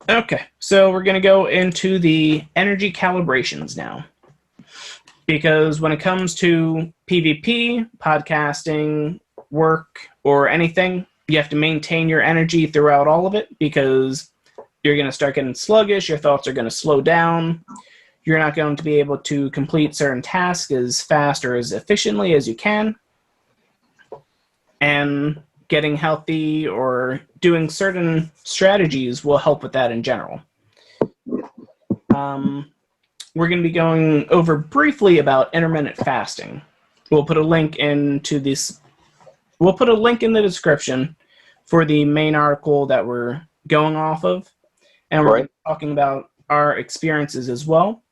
Okay, so we're going to go into the energy calibrations now. Because when it comes to PvP, podcasting, work, or anything, you have to maintain your energy throughout all of it because you're going to start getting sluggish, your thoughts are going to slow down, you're not going to be able to complete certain tasks as fast or as efficiently as you can, and getting healthy or doing certain strategies will help with that in general. We're going to be going over briefly about intermittent fasting. We'll put a link into this. We'll put a link in the description for the main article that we're going off of, and we're talking about our experiences as well.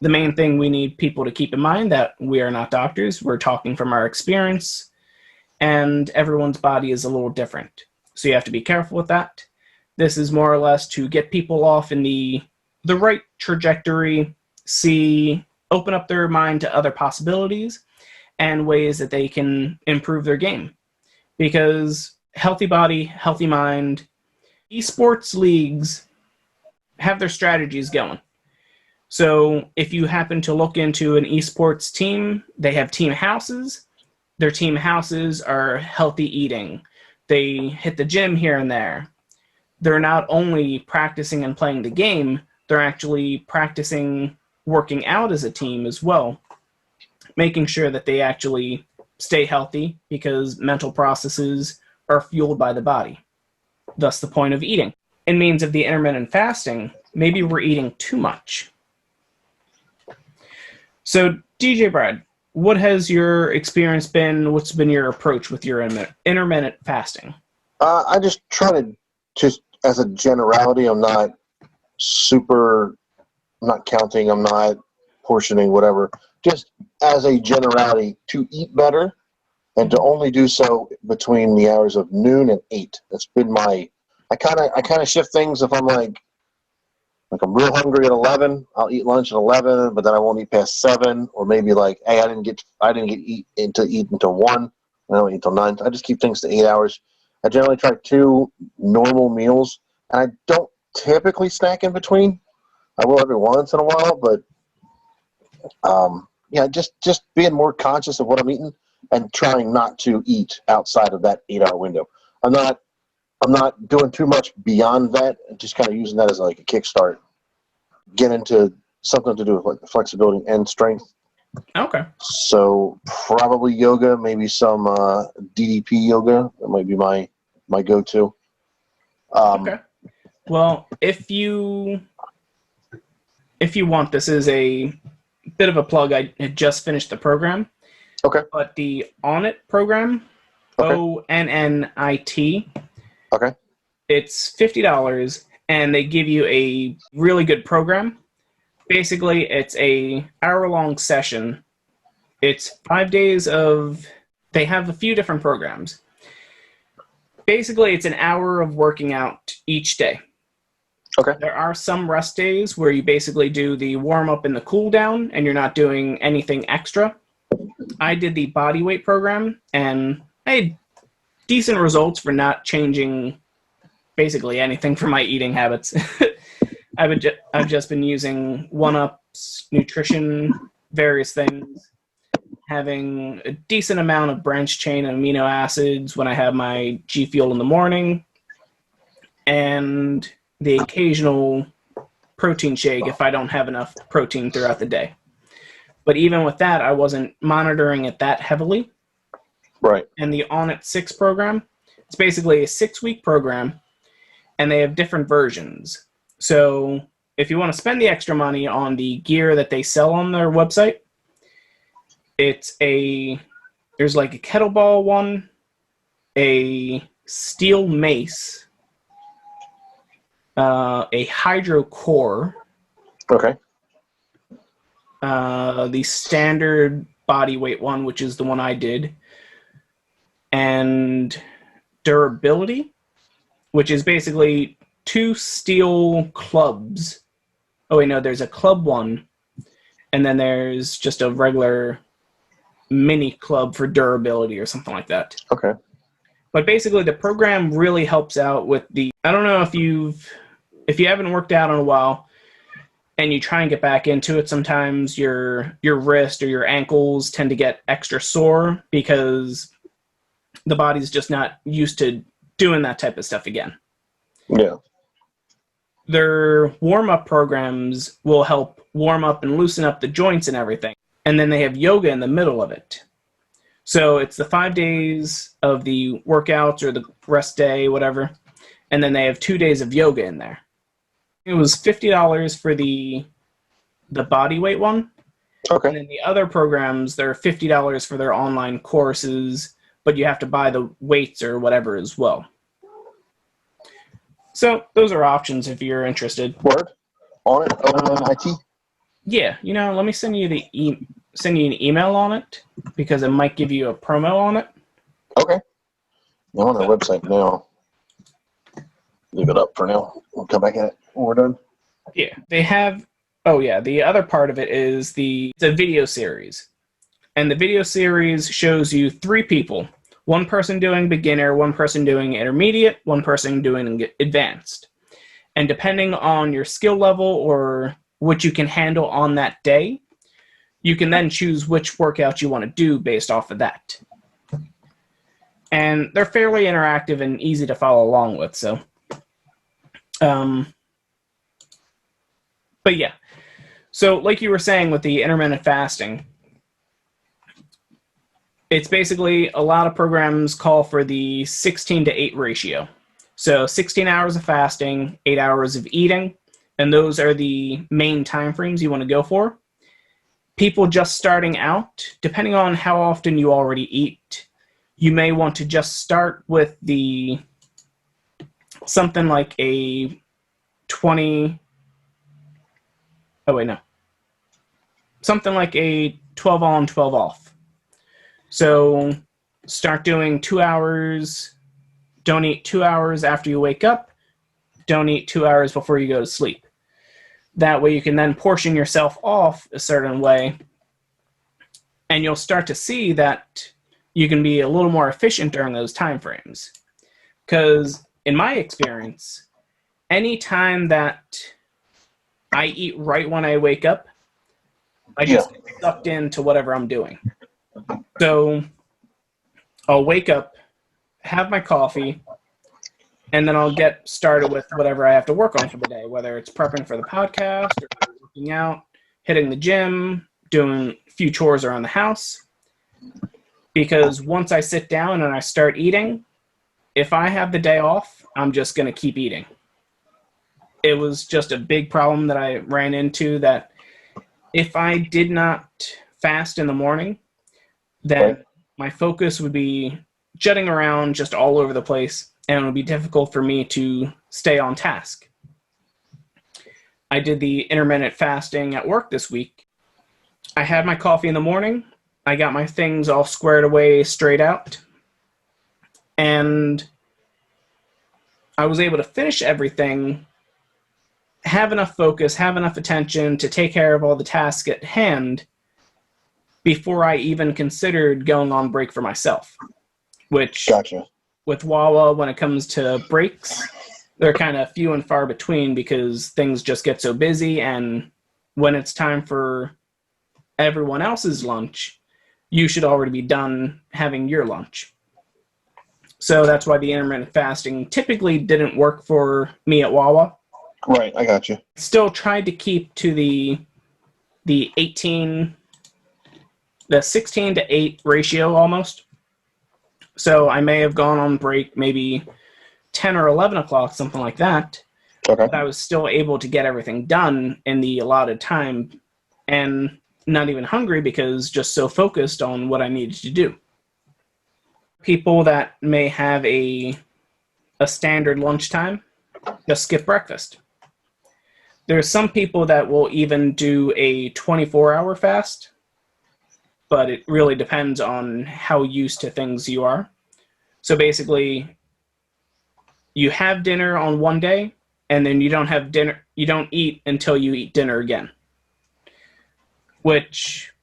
The main thing we need people to keep in mind that we are not doctors. We're talking from our experience, and everyone's body is a little different. So you have to be careful with that. This is more or less to get people off in the right trajectory, open up their mind to other possibilities and ways that they can improve their game. Because healthy body, healthy mind, esports leagues have their strategies going. So if you happen to look into an esports team, they have team houses. Their team houses are healthy eating. They hit the gym here and there. They're not only practicing and playing the game, they're actually practicing working out as a team as well, making sure that they actually stay healthy because mental processes are fueled by the body. Thus the point of eating. In means of the intermittent fasting, maybe we're eating too much. So, DJ Brad, what has your experience been? What's been your approach with your intermittent fasting? I just try to, just as a generality, I'm not counting, I'm not portioning, whatever. Just as a generality, to eat better and to only do so between the hours of noon and 8. That's been my. I kind of shift things if I'm like I'm real hungry at 11. I'll eat lunch at 11, but then I won't eat past 7. Or maybe like, hey, I didn't get eat until 1. I don't eat until 9. I just keep things to 8 hours. I generally try 2 normal meals, and I don't typically snack in between. I will every once in a while, but just being more conscious of what I'm eating and trying not to eat outside of that 8-hour window. I'm not doing too much beyond that, and just kind of using that as like a kickstart. Get into something to do with like flexibility and strength. Okay. So probably yoga, maybe some DDP yoga. That might be my go-to. Okay. Well, if you want, this is a bit of a plug. I had just finished the program. Okay. But the Onnit Program, okay. Onnit. Okay. It's $50, and they give you a really good program. Basically, it's a hour-long session. It's 5 days of. They have a few different programs. Basically, it's an hour of working out each day. Okay. There are some rest days where you basically do the warm-up and the cool-down, and you're not doing anything extra. I did the body weight program, and I had decent results for not changing basically anything for my eating habits. I've just been using 1-Up's nutrition, various things, having a decent amount of branched chain amino acids when I have my G Fuel in the morning, and the occasional protein shake if I don't have enough protein throughout the day. But even with that, I wasn't monitoring it that heavily. Right. And the Onnit 6 program, it's basically a 6-week program, and they have different versions. So if you want to spend the extra money on the gear that they sell on their website, there's like a kettlebell one, a steel mace, a hydro core. Okay. The standard body weight one, which is the one I did, and durability, which is basically 2 steel clubs. Oh wait, no, there's a club one, and then there's just a regular mini club for durability or something like that. Okay. But basically, the program really helps out with I don't know if you've if you haven't worked out in a while and you try and get back into it, sometimes your wrist or your ankles tend to get extra sore because the body's just not used to doing that type of stuff again. Yeah. Their warm-up programs will help warm up and loosen up the joints and everything. And then they have yoga in the middle of it. So it's the 5 days of the workouts or the rest day, whatever. And then they have 2 days of yoga in there. It was $50 for the body weight one. Okay. And then the other programs, they're $50 for their online courses, but you have to buy the weights or whatever as well. So those are options if you're interested. Word? On it? Onnit? Yeah, let me send you send you an email on it because it might give you a promo on it. Okay. I'm on their website now. Leave it up for now. We'll come back at it when we're done. Yeah, they have. Oh yeah, the other part of it is it's a video series, and the video series shows you 3 people. One person doing beginner, one person doing intermediate, one person doing advanced. And depending on your skill level or what you can handle on that day, you can then choose which workout you want to do based off of that. And they're fairly interactive and easy to follow along with, so. But yeah. So like you were saying with the intermittent fasting, it's basically a lot of programs call for the 16-to-8 ratio. So 16 hours of fasting, 8 hours of eating, and those are the main time frames you want to go for. People just starting out, depending on how often you already eat, you may want to just start with something like a 20. Oh wait, no. Something like a 12 on, 12 off. So start doing 2 hours, don't eat 2 hours after you wake up, don't eat 2 hours before you go to sleep. That way you can then portion yourself off a certain way, and you'll start to see that you can be a little more efficient during those time frames. Because in my experience, any time that I eat right when I wake up, I just get sucked into whatever I'm doing. So I'll wake up, have my coffee, and then I'll get started with whatever I have to work on for the day, whether it's prepping for the podcast or working out, hitting the gym, doing a few chores around the house. Because once I sit down and I start eating, if I have the day off, I'm just going to keep eating. It was just a big problem that I ran into, that if I did not fast in the morning, then my focus would be jutting around just all over the place, and it would be difficult for me to stay on task. I did the intermittent fasting at work this week. I had my coffee in the morning. I got my things all squared away, straight out, and I was able to finish everything, have enough focus, have enough attention to take care of all the tasks at hand before I even considered going on break for myself. Which, Gotcha. With Wawa, when it comes to breaks, they're kind of few and far between because things just get so busy, and when it's time for everyone else's lunch, you should already be done having your lunch. So that's why the intermittent fasting typically didn't work for me at Wawa. Right, I got you. Still tried to keep to the 16-to-8 ratio almost. So I may have gone on break maybe 10 or 11 o'clock, something like that. Okay. But I was still able to get everything done in the allotted time and not even hungry because just so focused on what I needed to do. People that may have a standard lunchtime just skip breakfast. There's some people that will even do a 24-hour fast, but it really depends on how used to things you are. So basically, you have dinner on one day, and then you don't have dinner. You don't eat until you eat dinner again. Which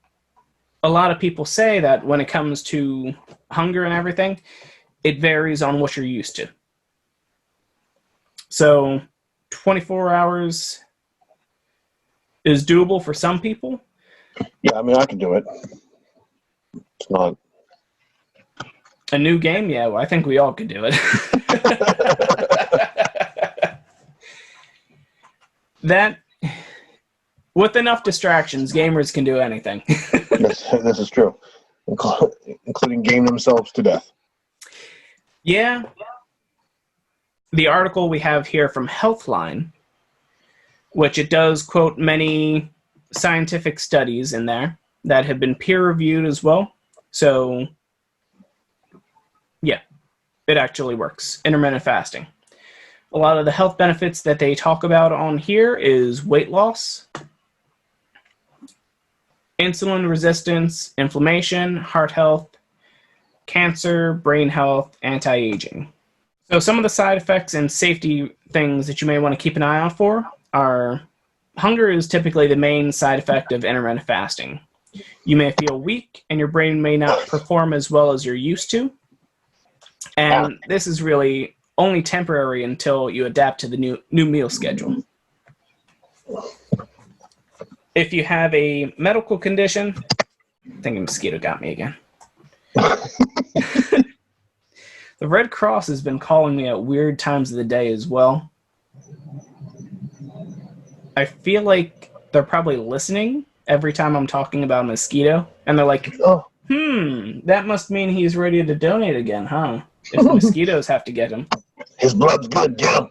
a lot of people say that when it comes to hunger and everything, it varies on what you're used to. So 24 hours is doable for some people. Yeah, I mean, I can do it. It's not. A new game? Yeah, well, I think we all could do it. That, with enough distractions, gamers can do anything. This is true, including game themselves to death. Yeah. The article we have here from Healthline, which it does quote many scientific studies in there that have been peer-reviewed as well. So, yeah, it actually works. Intermittent fasting. A lot of the health benefits that they talk about on here is weight loss, insulin resistance, inflammation, heart health, cancer, brain health, anti-aging. So some of the side effects and safety things that you may want to keep an eye out for are hunger is typically the main side effect of intermittent fasting. You may feel weak and your brain may not perform as well as you're used to. And this is really only temporary until you adapt to the new meal schedule. If you have a medical condition, I think a mosquito got me again. The Red Cross has been calling me at weird times of the day as well. I feel like they're probably listening every time I'm talking about a mosquito, and they're like, that must mean he's ready to donate again, huh? If the mosquitoes have to get him. His blood's good, Jim.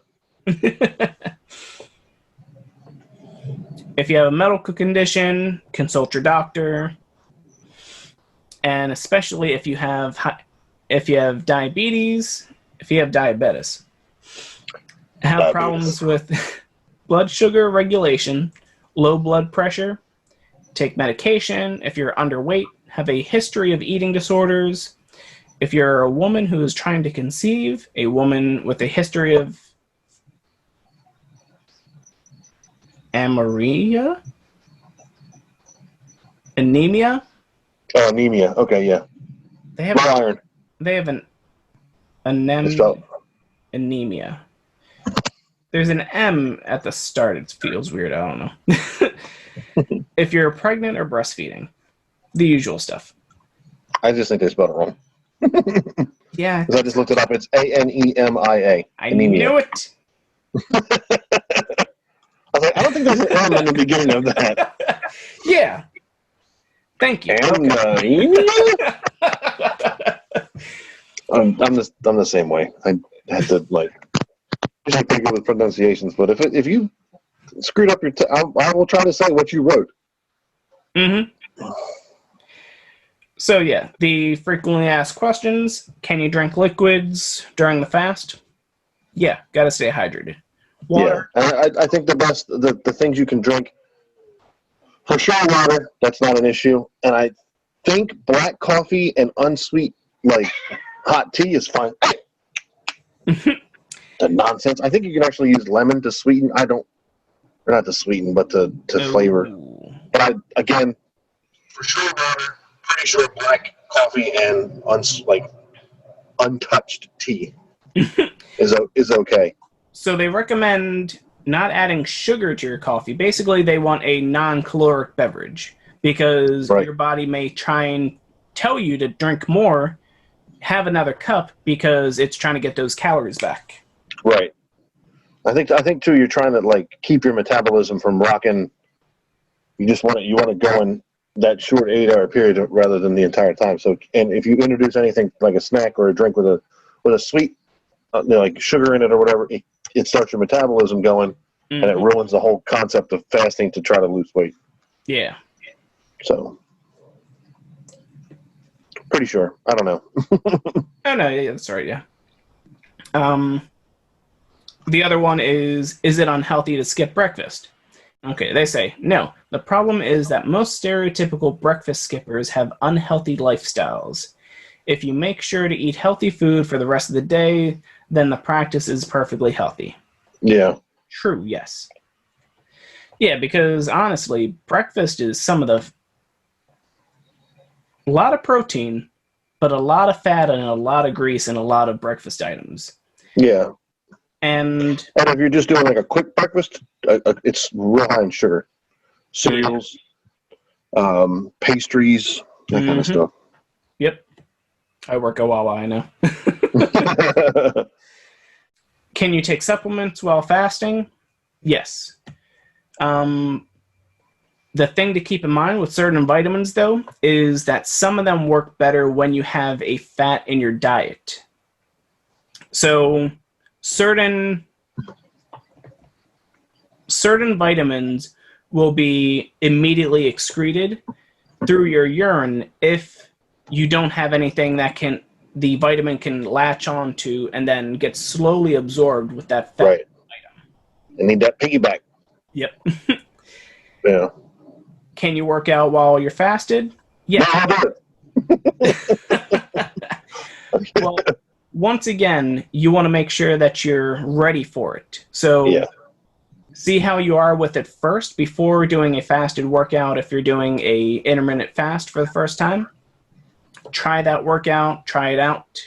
If you have a medical condition, consult your doctor. And especially if you have diabetes, if you have diabetes, have problems with blood sugar regulation, low blood pressure, take medication, if you're underweight, have a history of eating disorders, if you're a woman who is trying to conceive, a woman with a history of anemia? Oh, anemia. Okay, yeah. They have iron. They have an anemia. There's an M at the start. It feels weird. I don't know. If you're pregnant or breastfeeding, the usual stuff. I just think they spelled it wrong. Yeah. I just looked it up. It's anemia. I knew it. I was like, I don't think there's an M in the beginning of that. Yeah. Thank you. I'm the same way. I had to usually think of the pronunciations, but if you screwed up your, I will try to say what you wrote. Mm-hmm. So yeah, the frequently asked questions: can you drink liquids during the fast? Yeah, gotta stay hydrated. Water. Yeah, I think the things you can drink, for sure, water. That's not an issue, and I think black coffee and unsweet hot tea is fine. The nonsense. I think you can actually use lemon to sweeten. Or not to sweeten, but to flavor. But again, for sure water. Pretty sure black coffee and untouched tea is okay. So they recommend not adding sugar to your coffee. Basically, they want a non-caloric beverage because your body may try and tell you to drink more, have another cup because it's trying to get those calories back. Right. I think too. You're trying to keep your metabolism from rocking. You want to go in that short 8-hour period rather than the entire time. So, and if you introduce anything like a snack or a drink with a sweet, sugar in it or whatever, it starts your metabolism going, and it ruins the whole concept of fasting to try to lose weight. Yeah. So, pretty sure. I don't know. Oh no, yeah, that's right. Yeah. The other one is it unhealthy to skip breakfast? Okay, they say, no. The problem is that most stereotypical breakfast skippers have unhealthy lifestyles. If you make sure to eat healthy food for the rest of the day, then the practice is perfectly healthy. Yeah. True, yes. Yeah, because honestly, breakfast is a lot of protein, but a lot of fat and a lot of grease and a lot of breakfast items. Yeah. And if you're just doing like a quick breakfast, it's real high in sugar. Cereals, pastries, that kind of stuff. Yep. I work at Wawa, I know. Can you take supplements while fasting? Yes. The thing to keep in mind with certain vitamins, though, is that some of them work better when you have a fat in your diet. So certain vitamins will be immediately excreted through your urine if you don't have anything that the vitamin can latch onto and then get slowly absorbed with that fat. Right. You need that piggyback. Yep. Yeah. Can you work out while you're fasted? Yeah. Well, once again, you want to make sure that you're ready for it. So see how you are with it first before doing a fasted workout. If you're doing a intermittent fast for the first time, try that workout, try it out.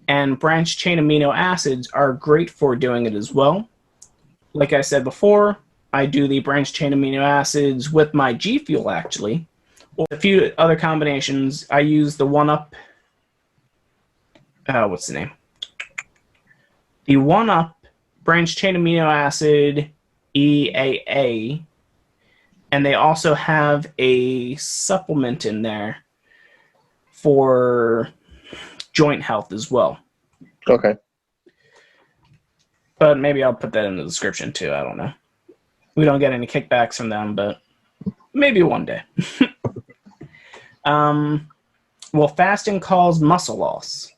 And branched chain amino acids are great for doing it as well. Like I said before, I do the branched chain amino acids with my G Fuel, actually. Or a few other combinations. I use the One-Up. What's the name? The One-Up branched chain amino acid EAA. And they also have a supplement in there for joint health as well. Okay. But maybe I'll put that in the description too. I don't know. We don't get any kickbacks from them, but maybe one day. Will fasting cause muscle loss?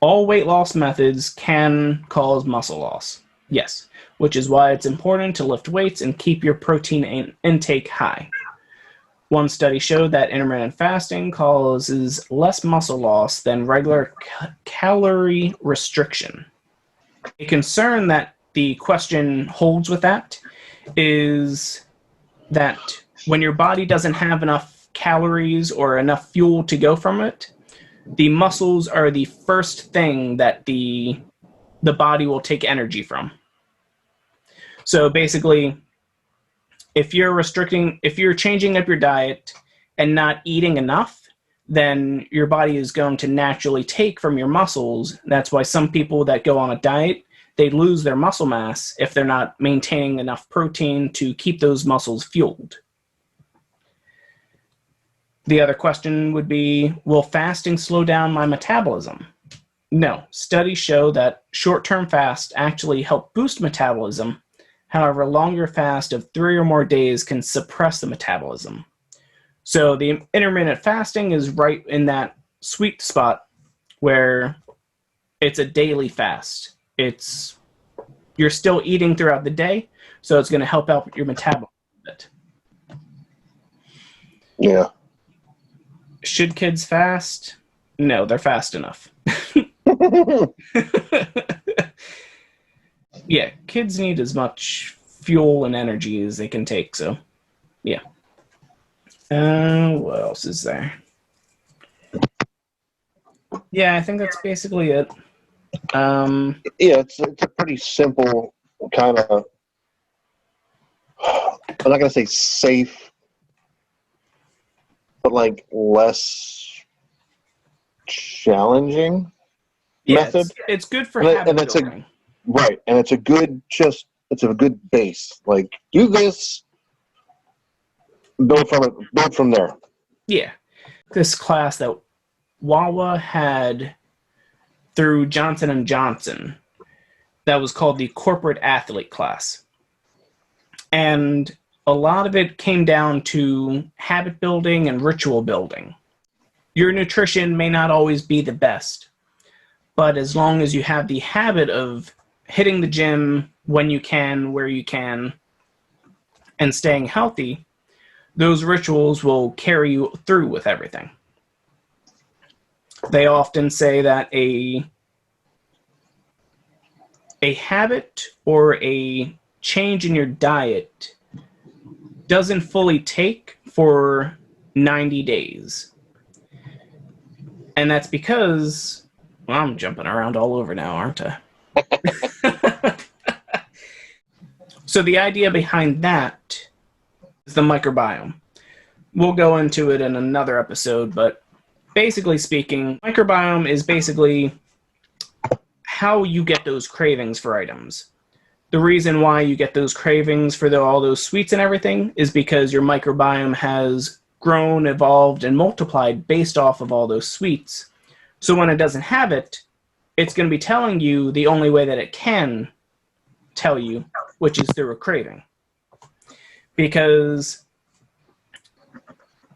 All weight loss methods can cause muscle loss. Yes, which is why it's important to lift weights and keep your protein intake high. One study showed that intermittent fasting causes less muscle loss than regular calorie restriction. A concern that the question holds with that is that when your body doesn't have enough calories or enough fuel to go from it, the muscles are the first thing that the body will take energy from. So basically, if you're changing up your diet and not eating enough, then your body is going to naturally take from your muscles. That's why some people that go on a diet, they lose their muscle mass if they're not maintaining enough protein to keep those muscles fueled. The other question would be, will fasting slow down my metabolism? No. Studies show that short-term fasts actually help boost metabolism. However, a longer fast of 3 or more days can suppress the metabolism. So the intermittent fasting is right in that sweet spot where it's a daily fast. You're still eating throughout the day, so it's going to help out your metabolism a bit. Yeah. Should kids fast? No, they're fast enough. Yeah, kids need as much fuel and energy as they can take, so yeah. What else is there? Yeah, I think that's basically it. Yeah, it's a pretty simple kind of, I'm not going to say safe, but like less challenging method. It's good for habit building. Right, and it's a good base. Like, do this, build from there. Yeah. This class that Wawa had through Johnson & Johnson that was called the corporate athlete class. And a lot of it came down to habit building and ritual building. Your nutrition may not always be the best, but as long as you have the habit of hitting the gym when you can, where you can, and staying healthy, those rituals will carry you through with everything. They often say that a habit or a change in your diet doesn't fully take for 90 days. And that's because Well, I'm jumping around all over now, aren't I? So the idea behind that is the microbiome. We'll go into it in another episode, but basically speaking, microbiome is basically how you get those cravings for items. The reason why you get those cravings for all those sweets and everything is because your microbiome has grown, evolved, and multiplied based off of all those sweets. So when it doesn't have it, it's going to be telling you the only way that it can tell you, which is through a craving. Because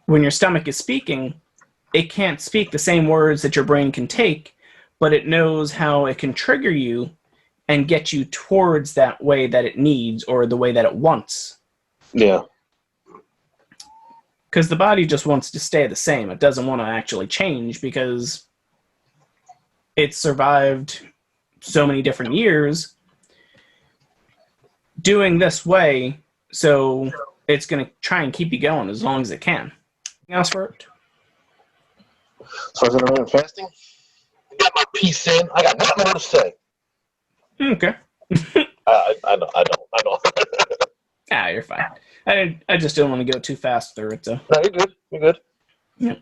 when your stomach is speaking, it can't speak the same words that your brain can take, but it knows how it can trigger you and get you towards that way that it needs or the way that it wants. Yeah. Because the body just wants to stay the same. It doesn't want to actually change because it's survived so many different years doing this way, so it's going to try and keep you going as long as it can. Anything else for it? As far as intermittent fasting, I got my piece in. I got nothing more to say. Okay. I know. You're fine. I just don't want to go too fast through it, so. No, you're good. You're good. Yeah.